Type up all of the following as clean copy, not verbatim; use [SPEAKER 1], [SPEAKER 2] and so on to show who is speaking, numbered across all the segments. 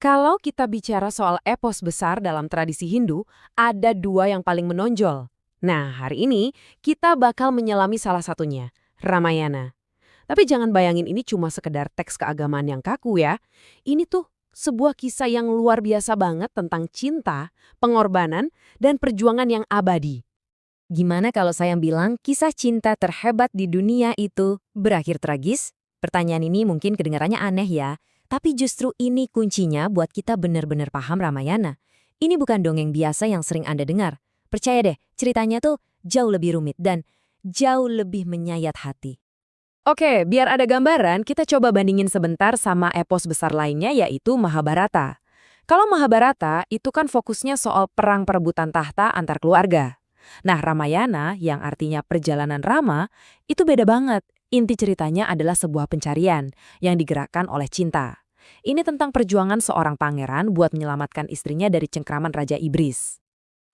[SPEAKER 1] Kalau kita bicara soal epos besar dalam tradisi Hindu, ada dua yang paling menonjol. Nah, hari ini kita bakal menyelami salah satunya, Ramayana. Tapi jangan bayangin ini cuma sekedar teks keagamaan yang kaku ya. Ini tuh sebuah kisah yang luar biasa banget tentang cinta, pengorbanan, dan perjuangan yang abadi.
[SPEAKER 2] Gimana kalau saya bilang kisah cinta terhebat di dunia itu berakhir tragis? Pertanyaan ini mungkin kedengarannya aneh ya, tapi justru ini kuncinya buat kita benar-benar paham Ramayana. Ini bukan dongeng biasa yang sering Anda dengar. Percaya deh, ceritanya tuh jauh lebih rumit dan jauh lebih menyayat hati.
[SPEAKER 1] Oke, biar ada gambaran, kita coba bandingin sebentar sama epos besar lainnya yaitu Mahabharata. Kalau Mahabharata itu kan fokusnya soal perang perebutan tahta antar keluarga. Nah, Ramayana yang artinya perjalanan Rama, itu beda banget. Inti ceritanya adalah sebuah pencarian yang digerakkan oleh cinta. Ini tentang perjuangan seorang pangeran buat menyelamatkan istrinya dari cengkraman Raja Iblis.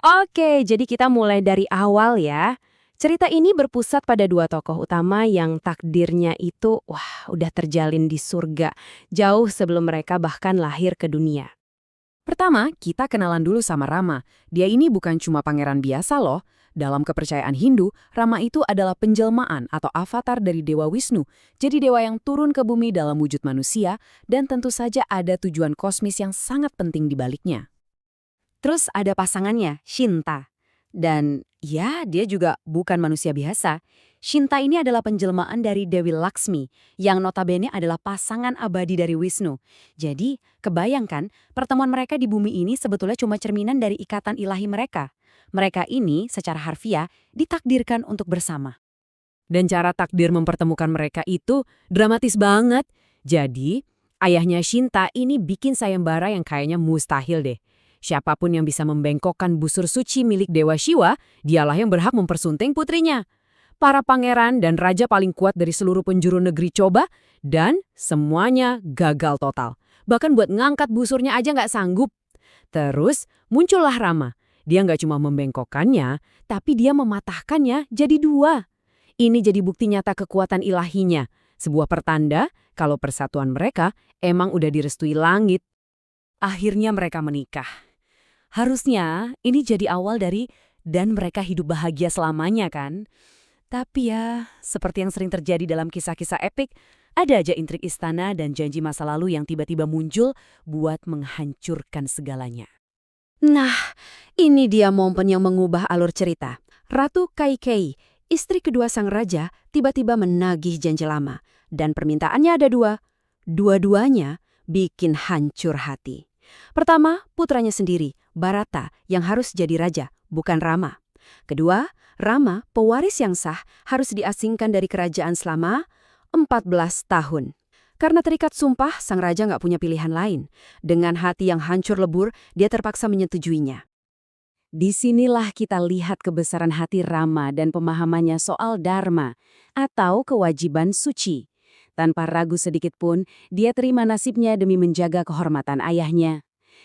[SPEAKER 1] Oke, jadi kita mulai dari awal ya. Cerita ini berpusat pada dua tokoh utama yang takdirnya itu, udah terjalin di surga, jauh sebelum mereka bahkan lahir ke dunia. Pertama, kita kenalan dulu sama Rama. Dia ini bukan cuma pangeran biasa loh. Dalam kepercayaan Hindu, Rama itu adalah penjelmaan atau avatar dari Dewa Wisnu. Jadi dewa yang turun ke bumi dalam wujud manusia, dan tentu saja ada tujuan kosmis yang sangat penting di baliknya. Terus ada pasangannya, Shinta. Dan ya, dia juga bukan manusia biasa. Shinta ini adalah penjelmaan dari Dewi Laksmi, yang notabene adalah pasangan abadi dari Wisnu. Jadi, kebayangkan, pertemuan mereka di bumi ini sebetulnya cuma cerminan dari ikatan ilahi mereka. Mereka ini, secara harfiah, ditakdirkan untuk bersama. Dan cara takdir mempertemukan mereka itu dramatis banget. Jadi, ayahnya Shinta ini bikin sayembara yang kayaknya mustahil deh. Siapapun yang bisa membengkokkan busur suci milik Dewa Shiva, dialah yang berhak mempersunting putrinya. Para pangeran dan raja paling kuat dari seluruh penjuru negeri coba, dan semuanya gagal total. Bahkan buat ngangkat busurnya aja nggak sanggup. Terus muncullah Rama. Dia nggak cuma membengkokkannya, tapi dia mematahkannya jadi dua. Ini jadi bukti nyata kekuatan ilahinya. Sebuah pertanda kalau persatuan mereka emang udah direstui langit. Akhirnya mereka menikah. Harusnya ini jadi awal dari dan mereka hidup bahagia selamanya kan? Tapi ya, seperti yang sering terjadi dalam kisah-kisah epik, ada aja intrik istana dan janji masa lalu yang tiba-tiba muncul buat menghancurkan segalanya. Nah, ini dia momen yang mengubah alur cerita. Ratu Kaikeyi, istri kedua sang raja, tiba-tiba menagih janji lama. Dan permintaannya ada dua. Dua-duanya bikin hancur hati. Pertama, putranya sendiri, Bharata, yang harus jadi raja, bukan Rama. Kedua, Rama, pewaris yang sah, harus diasingkan dari kerajaan selama 14 tahun. Karena terikat sumpah, sang raja nggak punya pilihan lain. Dengan hati yang hancur lebur, dia terpaksa menyetujuinya. Disinilah kita lihat kebesaran hati Rama dan pemahamannya soal dharma atau kewajiban suci. Tanpa ragu sedikit pun, dia terima nasibnya demi menjaga kehormatan ayahnya.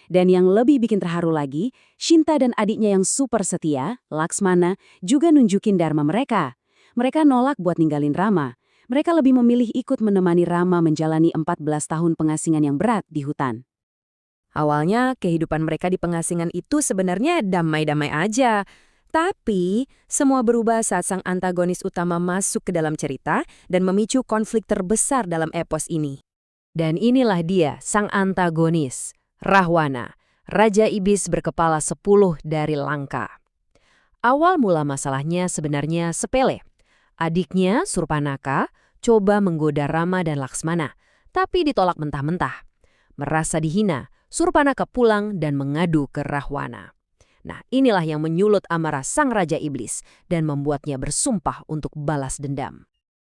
[SPEAKER 1] Dan yang lebih bikin terharu lagi, Shinta dan adiknya yang super setia, Laksmana, juga nunjukin dharma mereka. Mereka nolak buat ninggalin Rama. Mereka lebih memilih ikut menemani Rama menjalani 14 tahun pengasingan yang berat di hutan. Awalnya, kehidupan mereka di pengasingan itu sebenarnya damai-damai aja. Tapi, semua berubah saat sang antagonis utama masuk ke dalam cerita dan memicu konflik terbesar dalam epos ini. Dan inilah dia, sang antagonis. Rahwana, Raja Iblis berkepala 10 dari Lanka. Awal mula masalahnya sebenarnya sepele. Adiknya, Surpanaka, coba menggoda Rama dan Laksmana, tapi ditolak mentah-mentah. Merasa dihina, Surpanaka pulang dan mengadu ke Rahwana. Nah, inilah yang menyulut amarah sang Raja Iblis dan membuatnya bersumpah untuk balas dendam.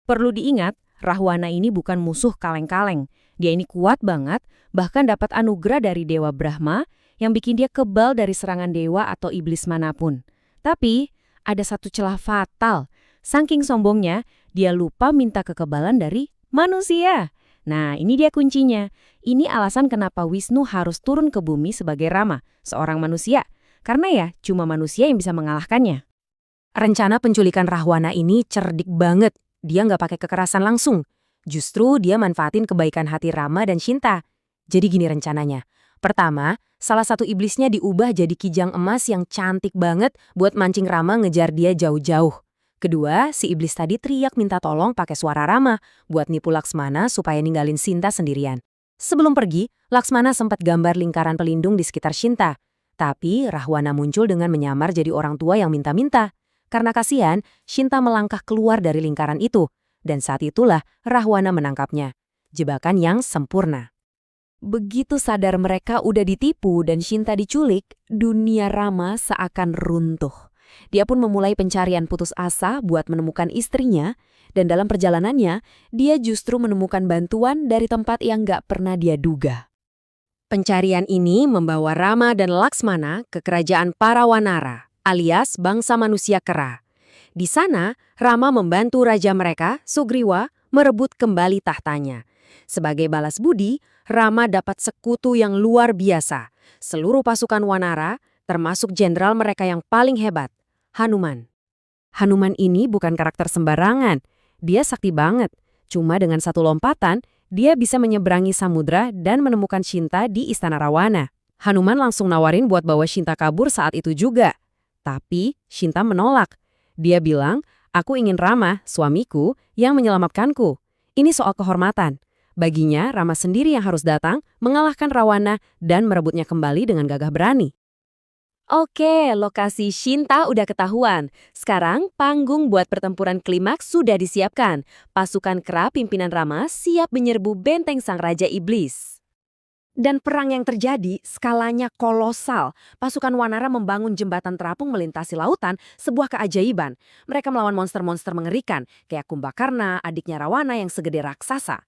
[SPEAKER 1] Perlu diingat, Rahwana ini bukan musuh kaleng-kaleng. Dia ini kuat banget, bahkan dapat anugerah dari Dewa Brahma yang bikin dia kebal dari serangan dewa atau iblis manapun. Tapi, ada satu celah fatal. Saking sombongnya, dia lupa minta kekebalan dari manusia. Nah, ini dia kuncinya. Ini alasan kenapa Wisnu harus turun ke bumi sebagai Rama, seorang manusia. Karena ya, cuma manusia yang bisa mengalahkannya. Rencana penculikan Rahwana ini cerdik banget. Dia nggak pakai kekerasan langsung. Justru dia manfaatin kebaikan hati Rama dan Shinta. Jadi gini rencananya. Pertama, salah satu iblisnya diubah jadi kijang emas yang cantik banget buat mancing Rama ngejar dia jauh-jauh. Kedua, si iblis tadi teriak minta tolong pakai suara Rama buat nipu Laksmana supaya ninggalin Sinta sendirian. Sebelum pergi, Laksmana sempat gambar lingkaran pelindung di sekitar Shinta. Tapi Rahwana muncul dengan menyamar jadi orang tua yang minta-minta. Karena kasihan, Shinta melangkah keluar dari lingkaran itu. Dan saat itulah Rahwana menangkapnya. Jebakan yang sempurna. Begitu sadar mereka udah ditipu dan Shinta diculik, dunia Rama seakan runtuh. Dia pun memulai pencarian putus asa buat menemukan istrinya, dan dalam perjalanannya, dia justru menemukan bantuan dari tempat yang gak pernah dia duga. Pencarian ini membawa Rama dan Laksmana ke kerajaan Parawanara, alias bangsa manusia kera. Di sana, Rama membantu raja mereka, Sugriwa, merebut kembali tahtanya. Sebagai balas budi, Rama dapat sekutu yang luar biasa. Seluruh pasukan Wanara, termasuk jenderal mereka yang paling hebat, Hanuman. Hanuman ini bukan karakter sembarangan. Dia sakti banget. Cuma dengan satu lompatan, dia bisa menyeberangi samudra dan menemukan Shinta di Istana Rawana. Hanuman langsung nawarin buat bawa Shinta kabur saat itu juga. Tapi Shinta menolak. Dia bilang, aku ingin Rama, suamiku, yang menyelamatkanku. Ini soal kehormatan. Baginya, Rama sendiri yang harus datang, mengalahkan Rawana, dan merebutnya kembali dengan gagah berani. Oke, lokasi Shinta udah ketahuan. Sekarang, panggung buat pertempuran klimaks sudah disiapkan. Pasukan kera pimpinan Rama siap menyerbu benteng sang Raja Iblis. Dan perang yang terjadi skalanya kolosal. Pasukan Wanara membangun jembatan terapung melintasi lautan, sebuah keajaiban. Mereka melawan monster-monster mengerikan, kayak Kumbakarna, adiknya Rawana yang segede raksasa.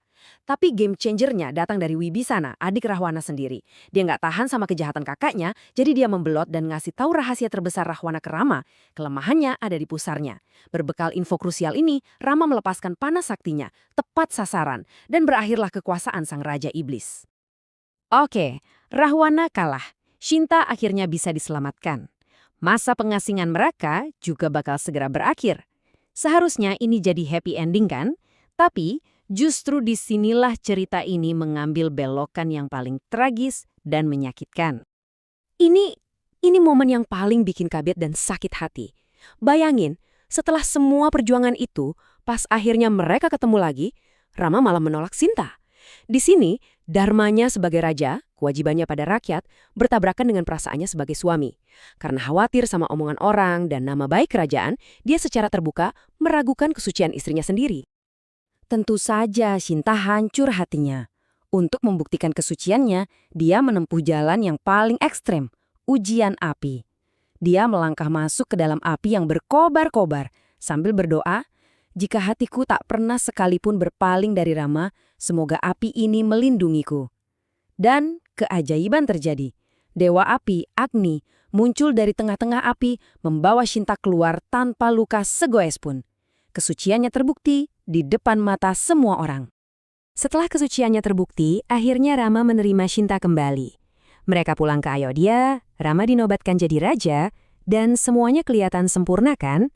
[SPEAKER 1] Tapi game changernya datang dari Wibisana, adik Rahwana sendiri. Dia nggak tahan sama kejahatan kakaknya, jadi dia membelot dan ngasih tahu rahasia terbesar Rahwana ke Rama. Kelemahannya ada di pusarnya. Berbekal info krusial ini, Rama melepaskan panas saktinya, tepat sasaran, dan berakhirlah kekuasaan sang Raja Iblis. Oke, Rahwana kalah. Shinta akhirnya bisa diselamatkan. Masa pengasingan mereka juga bakal segera berakhir. Seharusnya ini jadi happy ending kan? Tapi justru disinilah cerita ini mengambil belokan yang paling tragis dan menyakitkan. Ini momen yang paling bikin kaget dan sakit hati. Bayangin, setelah semua perjuangan itu, pas akhirnya mereka ketemu lagi, Rama malah menolak Sinta. Di sini, dharmanya sebagai raja, kewajibannya pada rakyat, bertabrakan dengan perasaannya sebagai suami. Karena khawatir sama omongan orang dan nama baik kerajaan, dia secara terbuka meragukan kesucian istrinya sendiri. Tentu saja Shinta hancur hatinya. Untuk membuktikan kesuciannya, dia menempuh jalan yang paling ekstrem, ujian api. Dia melangkah masuk ke dalam api yang berkobar-kobar, sambil berdoa, jika hatiku tak pernah sekalipun berpaling dari Rama, semoga api ini melindungiku. Dan keajaiban terjadi. Dewa api, Agni, muncul dari tengah-tengah api, membawa Shinta keluar tanpa luka segoes pun. Kesuciannya terbukti di depan mata semua orang. Setelah kesuciannya terbukti, akhirnya Rama menerima Shinta kembali. Mereka pulang ke Ayodhya, Rama dinobatkan jadi raja, dan semuanya kelihatan sempurna kan?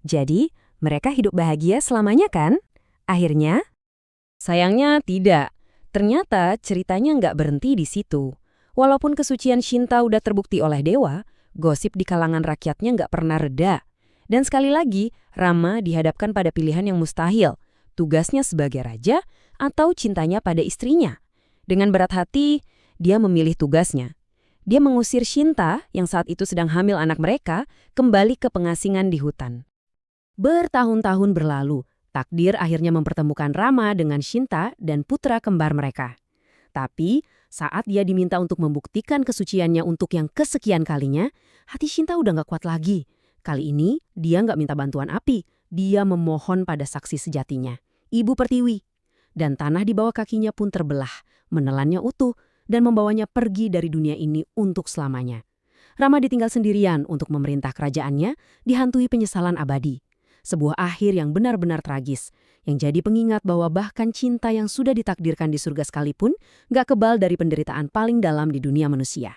[SPEAKER 1] Jadi, mereka hidup bahagia selamanya kan? Akhirnya? Sayangnya tidak. Ternyata ceritanya nggak berhenti di situ. Walaupun kesucian Shinta udah terbukti oleh dewa, gosip di kalangan rakyatnya nggak pernah reda. Dan sekali lagi, Rama dihadapkan pada pilihan yang mustahil, tugasnya sebagai raja atau cintanya pada istrinya. Dengan berat hati, dia memilih tugasnya. Dia mengusir Shinta, yang saat itu sedang hamil anak mereka, kembali ke pengasingan di hutan. Bertahun-tahun berlalu, takdir akhirnya mempertemukan Rama dengan Shinta dan putra kembar mereka. Tapi, saat dia diminta untuk membuktikan kesuciannya untuk yang kesekian kalinya, hati Shinta udah gak kuat lagi. Kali ini, dia nggak minta bantuan api. Dia memohon pada saksi sejatinya, Ibu Pertiwi. Dan tanah di bawah kakinya pun terbelah, menelannya utuh, dan membawanya pergi dari dunia ini untuk selamanya. Rama ditinggal sendirian untuk memerintah kerajaannya, dihantui penyesalan abadi. Sebuah akhir yang benar-benar tragis, yang jadi pengingat bahwa bahkan cinta yang sudah ditakdirkan di surga sekalipun, nggak kebal dari penderitaan paling dalam di dunia manusia.